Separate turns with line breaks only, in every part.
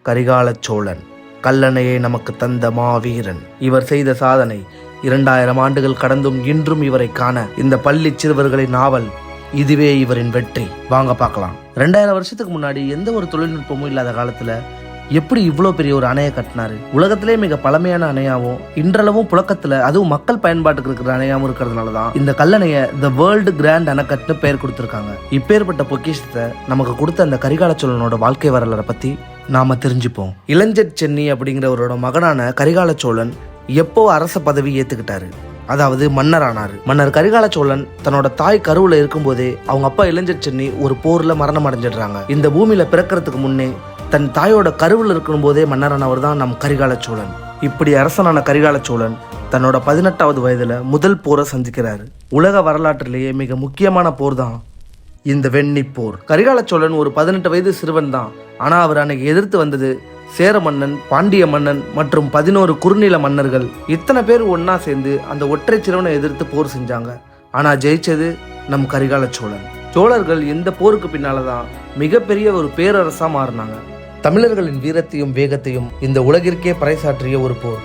கரிகால சோழன், கல்லணையை நமக்கு தந்த மாவீரன். இவர் செய்த சாதனை 2000 ஆண்டுகள் கடந்தும் இன்றும் இவரை காண இந்த பள்ளி சிறுவர்களின் நாவல், இதுவே இவரின் வெற்றி. வாங்க பார்க்கலாம். 2000 வருஷத்துக்கு முன்னாடி எந்த ஒரு தொழில்நுட்பமும் இல்லாத காலத்துல எப்படி இவ்வளோ பெரிய ஒரு அணையை கட்டினாரு? உலகத்திலே மிக பழமையான அணையாவும் இன்றளவும் புழக்கத்துல அதுவும் மக்கள் பயன்பாட்டுக்கு இருக்கிற அணையாவும் இருக்கிறதுனாலதான் இந்த கல்லணையை த வேர்ல்டு கிராண்ட் அணைக்கட்டுன்னு பெயர் கொடுத்திருக்காங்க. இப்பேற்பட்ட பொக்கிஷத்தை நமக்கு கொடுத்த அந்த கரிகால சோழனோட வாழ்க்கை வரலாறை பத்தி நாம தெரிஞ்சுப்போம். இளஞ்செட் சென்னி அப்படிங்கிறவரோட மகனான கரிகால சோழன் எப்போ அரச பதவி ஏத்துக்கிட்டாரு, அதாவது மன்னர் ஆனாரு. மன்னர் கரிகால சோழன் தன்னோட தாய் கருவுல இருக்கும் போதே அவங்க அப்பா இளஞ்செட் சென்னி ஒரு போர்ல மரணம் அடைஞ்சிடுறாங்க. இந்த பூமியில பிறக்கிறதுக்கு முன்னே தன் தாயோட கருவில் இருக்கும் போதே மன்னரானவர் தான் நம் கரிகால சோழன். இப்படி அரசனான கரிகால சோழன் தன்னோட 18வது வயதுல முதல் போரை சந்திக்கிறாரு. உலக வரலாற்றிலேயே மிக முக்கியமான போர் தான் இந்த வெண்ணி போர். கரிகால சோழன் ஒரு 18 வயது சிறுவன் தான். ஆனா அவர் அன்னைக்கு எதிர்த்து வந்தது சேர மன்னன், பாண்டிய மன்னன் மற்றும் 11 குறுநில மன்னர்கள். இத்தனை பேர் ஒன்னா சேர்ந்து அந்த ஒற்றை சிறுவனை எதிர்த்து போர் செஞ்சாங்க. ஆனா ஜெயிச்சது நம் கரிகால சோழன். சோழர்கள் இந்த போருக்கு பின்னாலதான் மிகப்பெரிய ஒரு பேரரசா மாறினாங்க. தமிழர்களின் வீரத்தையும் வேகத்தையும் இந்த உலகிற்கே பறைசாற்றிய ஒரு போர்.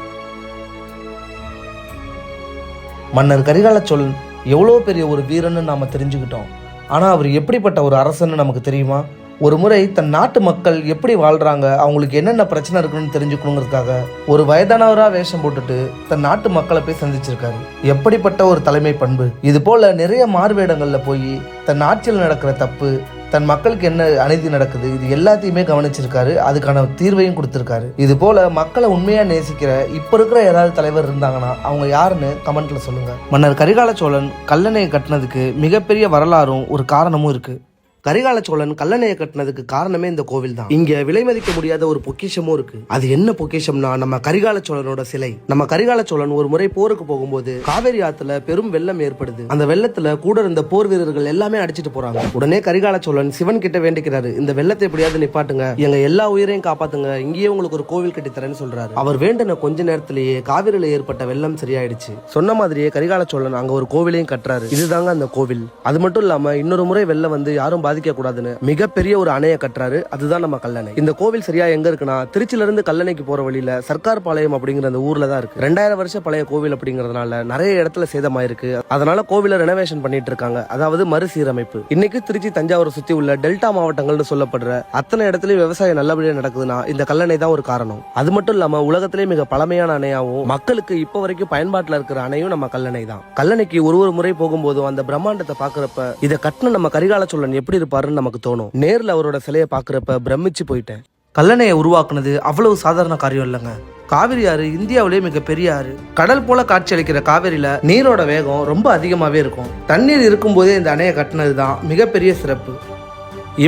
மன்னர் கரிகால சோழன் எவ்வளோ பெரிய ஒரு வீரன்னு நாம தெரிஞ்சுக்கிட்டோம். ஆனா அவர் எப்படிப்பட்ட ஒரு அரசன்னு நமக்கு தெரியுமா? ஒரு முறை தன் நாட்டு மக்கள் எப்படி வாழ்றாங்க, அவங்களுக்கு என்னென்ன பிரச்சனை இருக்குன்னு தெரிஞ்சுக்கணுங்கிறதுக்காக ஒரு வயதானவரா வேஷம் போட்டுட்டு தன் நாட்டு மக்களை போய் சந்திச்சிருக்காரு. எப்படிப்பட்ட ஒரு தலைமை பண்பு! இது போல நிறைய மாறுவேடங்கள்ல போய் தன் ஆட்சியில் நடக்கிற தப்பு, தன் மக்களுக்கு என்ன அநீதி நடக்குது, இது எல்லாத்தையுமே கவனிச்சிருக்காரு. அதுக்கான தீர்வையும் கொடுத்திருக்காரு. இது போல மக்களை உண்மையா நேசிக்கிற இப்ப இருக்கிற ஏதாவது தலைவர் இருந்தாங்கன்னா அவங்க யாருன்னு கமெண்ட்ல சொல்லுங்க. மன்னர் கரிகால சோழன் கல்லணையை கட்டினதுக்கு மிகப்பெரிய வரலாறும் ஒரு காரணமும் இருக்கு. கரிகால சோழன் கல்லணையை கட்டினதுக்கு காரணமே இந்த கோவில் தான். இங்க விலை மதிக்க முடியாத ஒரு பொக்கிஷமும் இருக்கு. அது என்ன பொக்கிஷம்னா நம்ம கரிகால சோழனோட சிலை. நம்ம கரிகால சோழன் ஒரு முறை போருக்கு போகும்போது காவேரி ஆத்துல பெரும் வெள்ளம் ஏற்படுது. அந்த வெள்ளத்துல கூட இருந்த போர் வீரர்கள் எல்லாமே அடிச்சிட்டு போறாங்க. உடனே கரிகால சோழன் சிவன் கிட்ட வேண்டிக்கிறாரு, இந்த வெள்ளத்தை எப்படியாவது நிப்பாட்டுங்க, எங்க எல்லா உயிரையும் காப்பாத்துங்க, இங்கேயே உங்களுக்கு ஒரு கோவில் கட்டித்தரேன்னு சொல்றாரு. அவர் வேண்டின கொஞ்ச நேரத்திலேயே காவிரியில ஏற்பட்ட வெள்ளம் சரியாயிடுச்சு. சொன்ன மாதிரியே கரிகால சோழன் அங்க ஒரு கோவிலையும் கட்டுறாரு. இதுதாங்க அந்த கோவில். அது மட்டும் இல்லாம இன்னொரு முறை வெள்ளம் வந்து யாரும் பாதிக்க கூடாதுன்னு மிகப்பெரிய ஒரு அணையை கட்டுறாரு. அதுதான் நம்ம கல்லணை. இந்த கோவில் சரியா எங்க இருக்குன்னா திருச்சியில இருந்து கல்லணைக்கு போற வழியில சர்க்கார் பாளையம் அப்படிங்கிற அந்த ஊர்ல தான் இருக்கு. 2000 வருஷ பழைய கோவில் அப்படிங்கறதுனால நிறைய இடத்துல சேதமாயிருக்கு. அதனால கோவில ரெனோவேஷன் பண்ணிட்டு இருக்காங்க, அதாவது மறுசீரமைப்பு. இன்னைக்கு திருச்சி, தஞ்சாவூர் சுத்தி உள்ள டெல்டா மாவட்டங்கள்னு சொல்லப்படுற அத்தனை இடத்துலயும் விவசாயம் நல்லபடியா நடக்குதுன்னா இந்த கல்லணை தான் ஒரு காரணம். அது மட்டும் இல்லாம உலகத்திலே மிக பழமையான அணையாவும் மக்களுக்கு இப்ப வரைக்கும் பயன்பாட்டுல இருக்கிற அணையும் நம்ம கல்லணை தான். கல்லணைக்கு ஒரு முறை போகும்போதும் அந்த பிரம்மாண்டத்தை பாக்குறப்ப இதை கட்டின நம்ம கரிகால சோழன் எப்படி இருப்பாருன்னு நமக்கு தோணும். நேர்ல அவரோட சிலையை பாக்குறப்ப பிரமிச்சு போயிட்டேன். கல்லணையை உருவாக்குனது அவ்வளவு சாதாரண காரியம் இல்லைங்க. காவிரி ஆறு இந்தியாவிலேயே மிகப்பெரிய ஆறு. கடல் போல காட்சி அளிக்கிற காவிரியில நீரோட வேகம் ரொம்ப அதிகமாவே இருக்கும். தண்ணீர் இருக்கும் போதே இந்த அணையை கட்டினதுதான் மிகப்பெரிய சிறப்பு.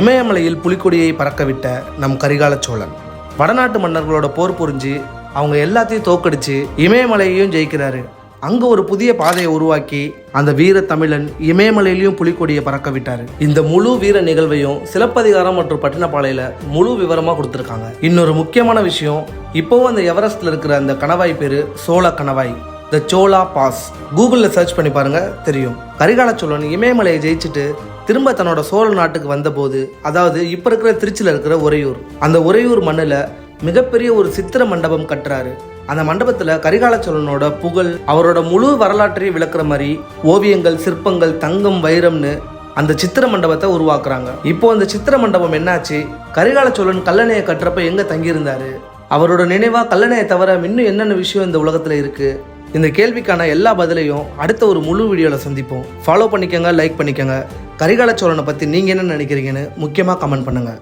இமயமலையில் புலிக்கொடியை பறக்க விட்ட நம் கரிகால சோழன் வடநாட்டு மன்னர்களோட போர் புரிஞ்சு அவங்க எல்லாத்தையும் தோக்கடிச்சு இமயமலையையும் ஜெயிக்கிறாரு. அங்க ஒரு புதிய பாதையை உருவாக்கி அந்த வீர தமிழன் இமயமலையிலையும் புலிக்கொடியை பறக்க விட்டாரு. இந்த முழு வீர நிகழ்வையும் சிலப்பதிகாரம் மற்றும் பட்டினப்பாளையில முழு விவரமா கொடுத்திருக்காங்க. இன்னொரு முக்கியமான விஷயம், இப்போவும் அந்த எவரெஸ்ட்ல இருக்கிற அந்த கணவாய் பேரு சோழ கணவாய், த சோலா பாஸ். கூகுள்ல சர்ச் பண்ணி பாருங்க, தெரியும். கரிகால சோழன் இமயமலையை ஜெயிச்சுட்டு திரும்ப தன்னோட சோழ நாட்டுக்கு வந்த போது, அதாவது இப்ப இருக்கிற திருச்சியில இருக்கிற உறையூர், அந்த உறையூர் மண்ணுல மிகப்பெரிய ஒரு சித்திர மண்டபம் கட்டுறாரு. அந்த மண்டபத்துல கரிகால சோழனோட புகழ், அவரோட முழு வரலாற்றையும் விளக்குற மாதிரி ஓவியங்கள், சிற்பங்கள், தங்கம், வைரம்னு அந்த சித்திர மண்டபத்தை உருவாக்குறாங்க. இப்போ அந்த சித்திர மண்டபம் என்னாச்சு, கரிகால சோழன் கல்லணையை கட்டுறப்ப எங்க தங்கியிருந்தாரு, அவரோட நினைவா கல்லணையை தவிர இன்னும் என்னென்ன விஷயம் இந்த உலகத்துல இருக்கு, இந்த கேள்விக்கான எல்லா பதிலையும் அடுத்த ஒரு முழு வீடியோல சந்திப்போம். ஃபாலோ பண்ணிக்கங்க, லைக் பண்ணிக்கங்க. கரிகால சோழனை பத்தி நீங்க என்ன நினைக்கிறீங்கன்னு முக்கியமா கமெண்ட் பண்ணுங்க.